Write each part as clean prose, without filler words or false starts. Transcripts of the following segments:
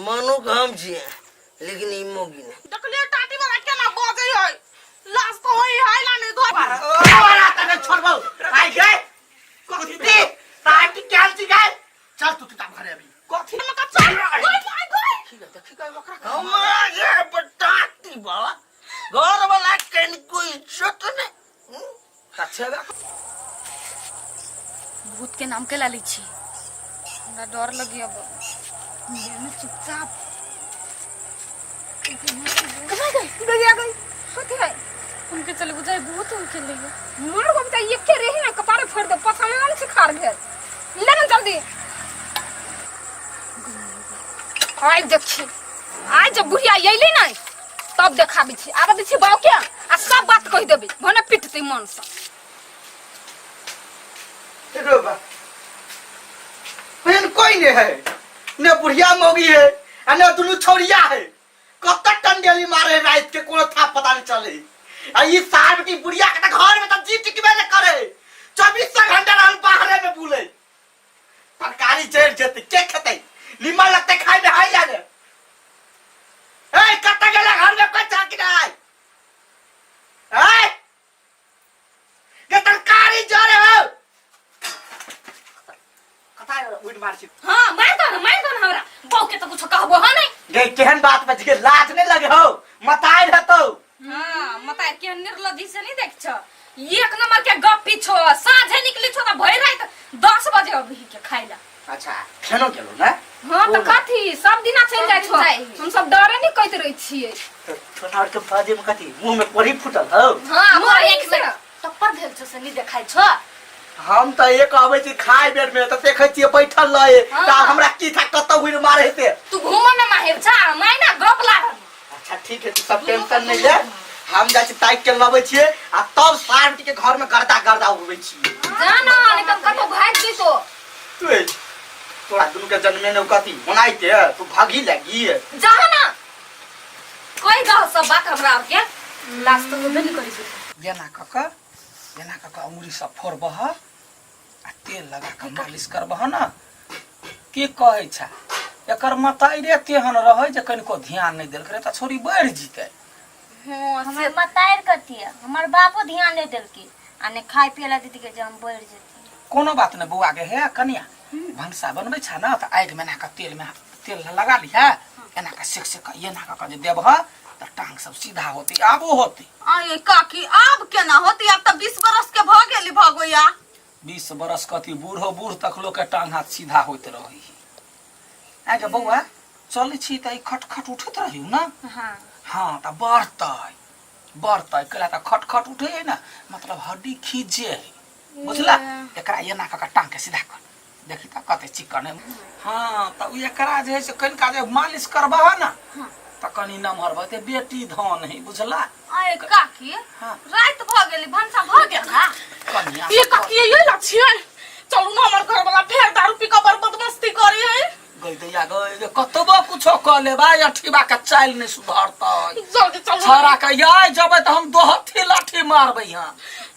मनु काम छिए लेकिन ई मोगी ने देखलिए टाटी वाला केना बजै है लास्ट तो होई है ना नहीं घर वाला तने छोड़बो आई गए कथि दे टाटी कैल छी गए चल तू किताब घरे अभी कथि में का चल गई ठीक है देखि गए ओकरा हमारे बताती बाबा घर वाला कन कोई इज्जत ने अच्छा भूत के नाम के लाली छी हमरा डर लगी अब मैं चुपचाप कहाँ गई कथी है उनके चले बुझाए भूत उनके लिए मार को बता ये के रही ना कपारे फोड़ दे पसाने वाले से खार गए ले ना जल्दी आई देखी आज जब बुढ़िया आइले ना तब देखाबी छी आब दी छी बाऊ के आ सब बात कह देबी भने पिटते मन से रो बा बहन कोई नहीं है ने बुढ़िया मोगी है आ ने दुनु छोरिया है कब तक टंडेली मारे रात के कोनो था पता नहीं चले आ ई साल की बुढ़िया के घर में त जी टिकबे न करे 24 घंटा रहल बाहर में बुले तरकारी जड़ जते के खते लीमा लगते खाए में हाय जाने ए कत्ता गेला घर में कोई चाकी नहीं ए ये तरकारी जड़े हो कथा उठ मार छी हां मार दो हमरा बाऊ के तो कुछ कहबो ह नहीं गई केहन बात में जे लाज नहीं लगे हो मताई रहतो हां मताई के निर्लज्जी से नहीं देख छ एक नंबर के गप्पी छो साझे निकली छो त भई रात 10 बजे अभी के खाइला अच्छा खेनो गेलो ना हां त कथी सब दिना चल जाय छो हम सब डरे नहीं कहत रही छिए छोटा के बाजे में कथी मुंह में परी फुटल हो हां मोर एक से टप्पर भेल छ से नहीं देखाई छ हम त एक आबै छी खाय बेर में त देखै छी बैठल रहे त हमरा की था कत हुई मारे हेते तू घूम में माहिर छ मैना गप लागल अच्छा ठीक है तू सब टेंशन नहीं ले हम जा छी ताई के लबै छी आ तब सार्ट के घर में गर्दा उड़बै छी जाना नहीं त कतो भाग दी तो तू तोरा दुनु के जन्म में कथी बनाइते तू भागी लगी जाना कोई गा सब बात हमरा के लास्ट तो होबे नहीं करी येना काका अंगुरी सब फोड़बह आ तेल लगा के मालिश करबह ना के कहै छ एकर मताई रे तेहन रहै जे कनिको ध्यान नहीं देल करे त छोरी बढ़ जीते हमर मतायर कथी है हमर बापो ध्यान नहीं देलकी आ ने खाय पियला दीदी के जे हम बढ़ जेती कोनो बात नहीं बउआ के हे कनिया भंसा बनबै छ ना त आग में ना के तेल लगा ली है एना का सेक येना का जे देबह त टांग सब सीधा होती आबो होती आये काकी अब केना होती अब त 20 बरस के भ गेली भगोया 20 बरस कथी बूढ़ तक लोग के टांग हाथ सीधा होइत रही आगे बउआ चलै छी त खटखट उठत रही ना हां त बढ़तै कला त खटखट उठे है ना मतलब हड्डी खींचे बुझला एकरा येना का टांग के सीधा कर देखी त कते चिकन है हां त उ एकरा जे है से कनका जे मालिश करबा ना त कनी नमहर भते बेटी धन है बुझला आये काकी रात भ गेली भंसा भ गेल ना कनिया ये काकी ये ला छिए चलू ना हमर घर वाला फेर दारू पी के बदमस्ती करी है गई दैया गई कतबो कुछो क लेबा अठीबा के चाल नहीं सुधरतै जल्दी चलू छरा के याय जबे त हम दोहथी लाठी मारबै हां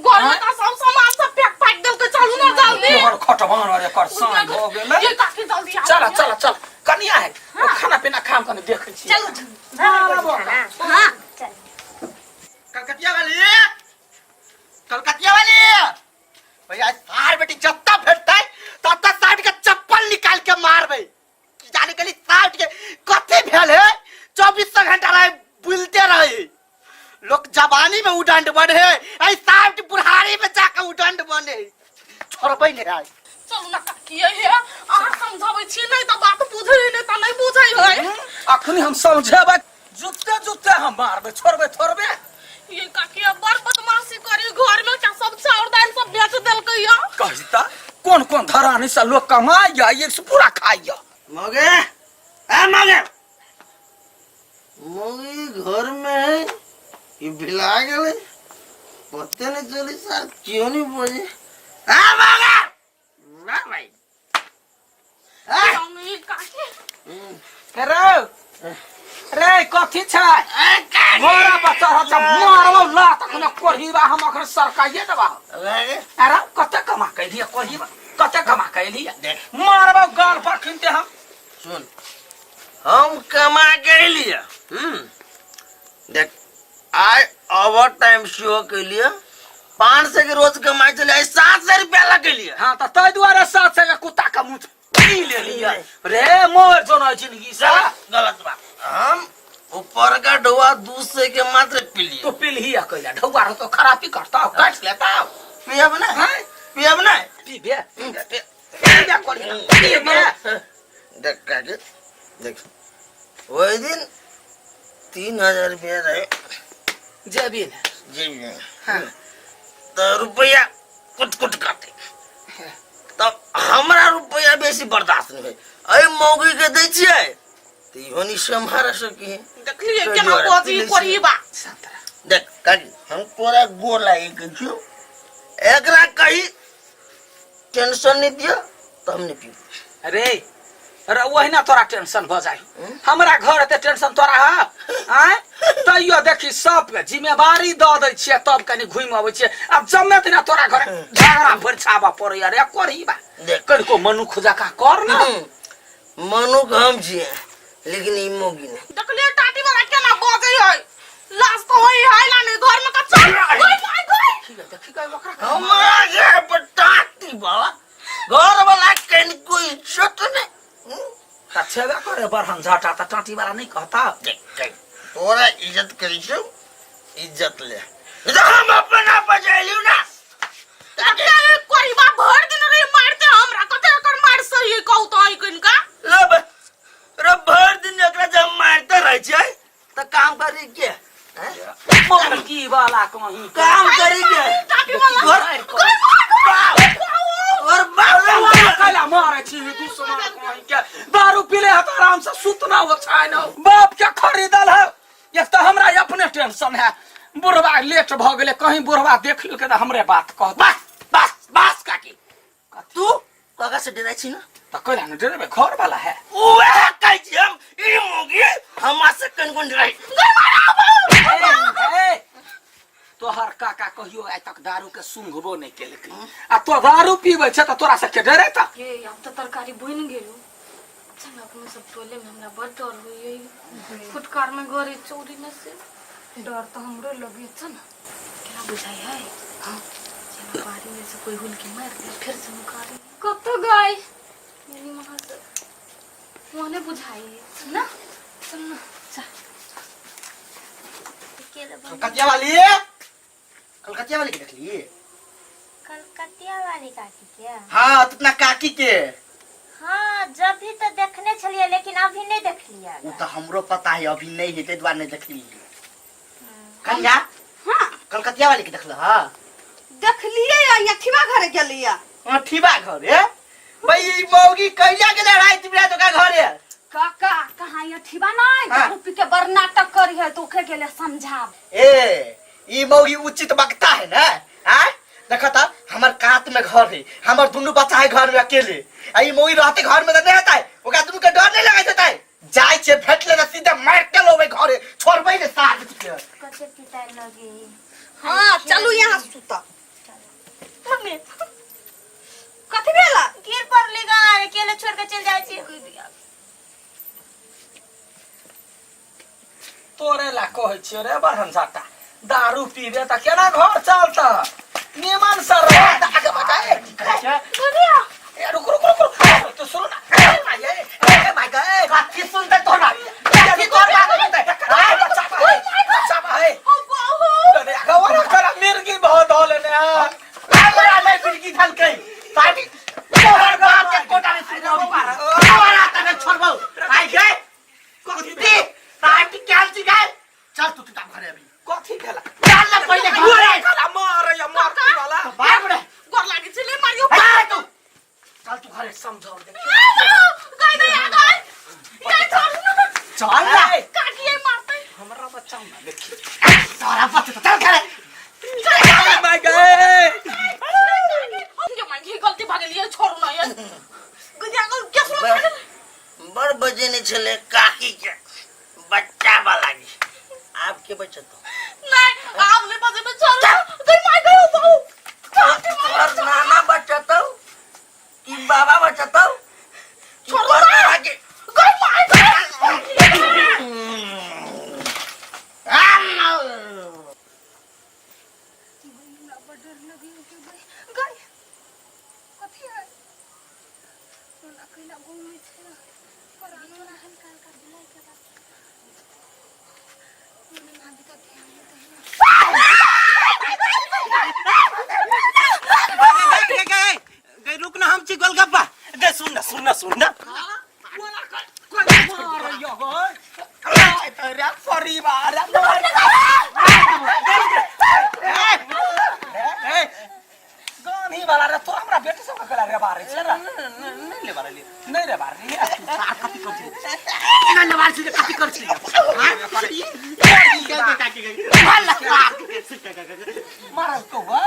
घर में का सब सामान सब पैक देल के चलू ना जल्दी तोहर खटवान रे कर साई हो गेलै ये काकी जल्दी आओ चल कनिया है खाना पीना खाम कने देखै छी चलो हां चल कलकतिया वाली भैया सार बेटी जत्ता भेटतै तत्ता साइड के चप्पल निकाल के मारबै की जाने के लिए साइड के कथि भेल है 24 घंटा रहे बुलते रहे लोग जवानी में उडंड बढ़े आई साइड बुढ़ारी में जाके उडंड बने छोड़बै नहीं आइ चलू ना काकी ये आ समझाबै छी नहीं त बात बुझै नहीं त नहीं बुझै है अखनी हम समझेबै जुत्ते हम मारबै छोड़बै थोड़बे ये काकी बड़ बदमाशी करी घर में क्या सब चाउर दाल सब बेच देल के या कहि त कौन धरानी से लोग कमाय या एक से पूरा खाय मगे मोगी घर में ये भिला गेले पते नहीं चली सर क्यों नहीं बोले मगे ना भाई ये काकी रे कथी छै मोरा बच्चा हचा मारबो ला तखने कोढ़ीबा हम अखन सरकाइए देबा अरे कते कमा कैलिए कोढ़ीबा कते कमा कैलिए मारबो गाल पर खिनते हम सुन हम कमा के लिए देख आज ओवर टाइम शो के लिए 500 के रोज कमाई चले 700 रुपया लगे लिए। हाँ तो तै द्वारा 700 का कुत्ता का मुंह पी ले लिया रे मोर जोनो जिंदगी से गलत बात। हम ऊपर का ढोआ दूध से के मात्र पी लिए। तो पिल ही अकेला ढौआ तो खराबी करता हो काट लेता हो पियब ना पियब ना पी बे पी बे देख काके देख वही दिन 3000 रुपया रहे जेबी ने जी हाँ तो रुपया कुछ कुछ काटे तब हमारा रुपया बेसी बर्दाश्त नहीं है। अरे मौगी के दै छियै तो इहोनी संभार सकी देखलिए केना बोझी कोरी बा। देख काकी हम तोरा गोर लागे के छियो एकरा कही टेंशन नहीं दियो तो हमने पी। अरे वही ना तोरा टेंशन हो जाई हमरा घर ते टेंशन तोरा है आय तैयो देखी सब के जिम्मेवारी द दै छियै तब कनी घुम आबै छियै अब जम्मे ना तोरा घर झगड़ा भर छाबा पड़े यार एक करही बा देख कल को मनु खुजा का कर ना मनु हम जिए लेकिन ई मोगी ने देखलिए टाटी वाला केना बोझी है लास्ट तो वही है ना नहीं घर में कच्चा कोई माय कोई ठीक है देखी का ओकरा हमारा घर पर टाटी वाला घर वाला कहीं कोई इज्जत नहीं छेबा करे बरहन झाटा त टाटी वाला नहीं कहता देख तोरा इज्जत करी छौ इज्जत ले तो हम अपना बजाइलू ना देखलिए कोरी बा भर दिन रे मारते हमरा कते कर मार सही कहू तो आई किनका लब रे भर दिन एकरा जब मारते रह छै त काम करी के मोर की वाला कहीं काम करी के टाटी वाला कोई मार और बाप कला मारे छी दुश्मन कहीं के दारू पीले ह त आराम से सुतना हो छै न बाप के खरीदल है एक तो हमरा अपने टेंशन है बुढ़वा लेट भ गेले कहीं बुढ़वा देख ल के त हमरे बात कह बस काकी तू काका से डराई छी ना त कला न डरे घर वाला है ओए कहै छी हम ई मोगी हमरा से कन डराई तोहर काका कहियो आइ तक दारू के सुंघबो नहीं केलकै आ तो दारू पीबै छ त तोरा से के डरे त ये अब तो तरकारी बन गेलो चल अपने सब टोले में हमरा बड़ डर होई फुटकार में गोरी चोरी न से डर तो हमरो लगे छ ना केना बुझाई है हां चलो बारी में से कोई हुल के मार दे फिर से मुकारी कब तो गई मेरी मां से मोने बुझाई ना चल ना कलकतिया वाली के देख लिए कलकतिया वाली काकी क्या? हाँ तो अपना काकी के हाँ जब भी तो देखने चलिए लेकिन अभी नहीं देख लिया वो तो हमरो पता है अभी नहीं है द्वार नहीं देख लिए कन्या हां कलकतिया वाली के देख लो हाँ देख लिए या ठिबा घरे के लिए हाँ ठीबा घर है भाई मौगी कैला के लड़ाई तिबरा तो का घर है काका कहां ये ठिबा ना दारू पी के बर नाटक करी है तो ओखे के लिए समझाब ए ई मौगी उचित बकता है ना हां देखा था हमार कात में घर है हमार दोनों बच्चा है घर में अकेले आई मौगी रहते घर में नहीं रहता है ओका तुम के डर नहीं लगा देता है जाय छे भेट ले सीधा मार के लोवे घरे छोड़बै ने साथ के कते पिटाई लगे हां चलू यहां सुता मम्मी कथि भेला गिर पड़ली गा अकेले छोड़ के चल जाय छी तोरे ला कहै छियो रे बरहन झाटा दारू पीबे त केना घर चलता निमन सर आगे बताए दुनिया ए रुक तो सुन ना ए भाई गए काकी सुनते तो ना जल्दी कर हाय बच्चा भाई अरे गवारा करा मिर्गी बहुत होले ने हमरा ले बिरगी धल के पार्टी तोहर बाप के कोटा में सुनो तोहरा तने छोड़बो आई गए कथि पार्टी कैल छी गए चल तू किताब घरे अभी कथि भेला चल ना पहले घरे कला मार या मार वाला बाप रे गोर लागे चले मारियो हां तू चल तू घरे समझाओ दे गई दे गई ये छोड़ चल ना काकी ये मारते हमरा बच्चा ना देखी सारा बच्चा चल घरे मैं गए हम जो मांगी गलती भाग लिए छोड़ ना ये गुजिया को क्या सुन बड़ बजे नहीं चले काकी के बच्चा वाला आपके बच्चा तो नहीं आपने बजे में चल गई मार गई बहु और नाना बच्चा तो कि बाबा बच्चा तो छोड़ ना आगे गई मार गई ओए तेरा परिवार गानी वाला रे तो हमरा बेटी सब कला रे बारे छे रे नहीं ले बारे ले नहीं रे बारे ले ना नवाल से काटी कर छी मार तो वा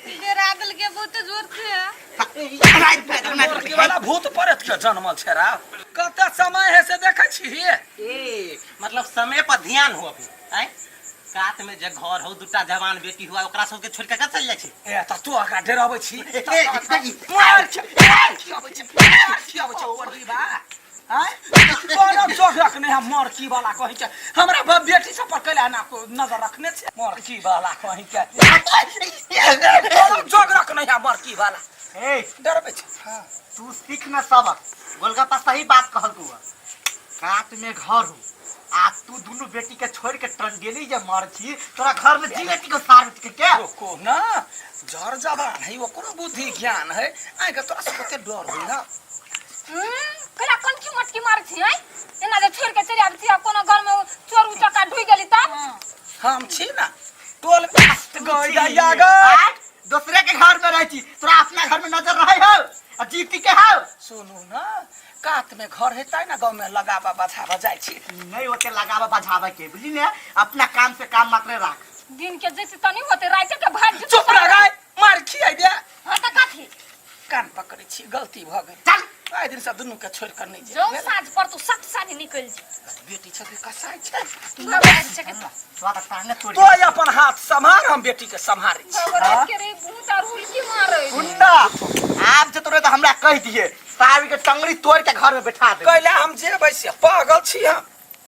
ये रागल के बहुत जोर से की वाला भूत परत के जन्मल छे रा कत समय है से देखै छी ए मतलब समय पर ध्यान हो अभी हैं कात में जे घर हो दूटा जवान बेटी हुआ ओकरा सबके छोड़ के चल जाय छै ए त तू आका डराबै छी मार मार छी ओरली बा हैं कोनो जोख रखने हम मर की वाला कहि के हमरा बेटी सब पर कला ना को नजर रखने छे मर की वाला कहि के कोनो जोख रखने हम मर की वाला ए डरबै छी तू सीख न सबक गोलगप्पा सही बात कहल तू काट में घर हो आ तू दोनों बेटी के छोड़ के टंडेली जे मर छी तोरा घर में जी बेटी को सार के क्या को ना जर जवान है ओकरो बुद्धि ज्ञान है आइ के तोरा सबके डर होई ना कला कौन की मटकी मार छी हैं एना जे छोड़ के चली आबती कोनो घर में चोर उचका ढुई गेली त हम छी ना टोल गई जाया ग दूसरे के घर में रह छी तोरा अपना घर में नजर रहे हो आ जीती के हो सुनू ना कात में घर है ताई ना गांव में लगावा बधावा जाय छी नहीं होते लगावा बजावे के बुझली ने अपना काम से काम मात्र राख दिन के जैसे तनी होते रात के भाग चुप रह गए मार खियाई दे हां त काथी कान पकड़ी छी गलती भ गई चल आइ दिन से दुनू के छोड़ कर नहीं जो जे साँझ पर तू सट सानी निकल जी बेटी छके कसाई छै तू बात छके तोरा त टांगे तोड़ी तो अपन हाथ संभार हम बेटी के संभारी छी खबर के रे भूत और उल्की मारे गुंडा आप जे तोरे त हमरा कह दिए साहब के टंगड़ी तोड़ के घर में बैठा दे कैला हम जेबै से पागल छी हम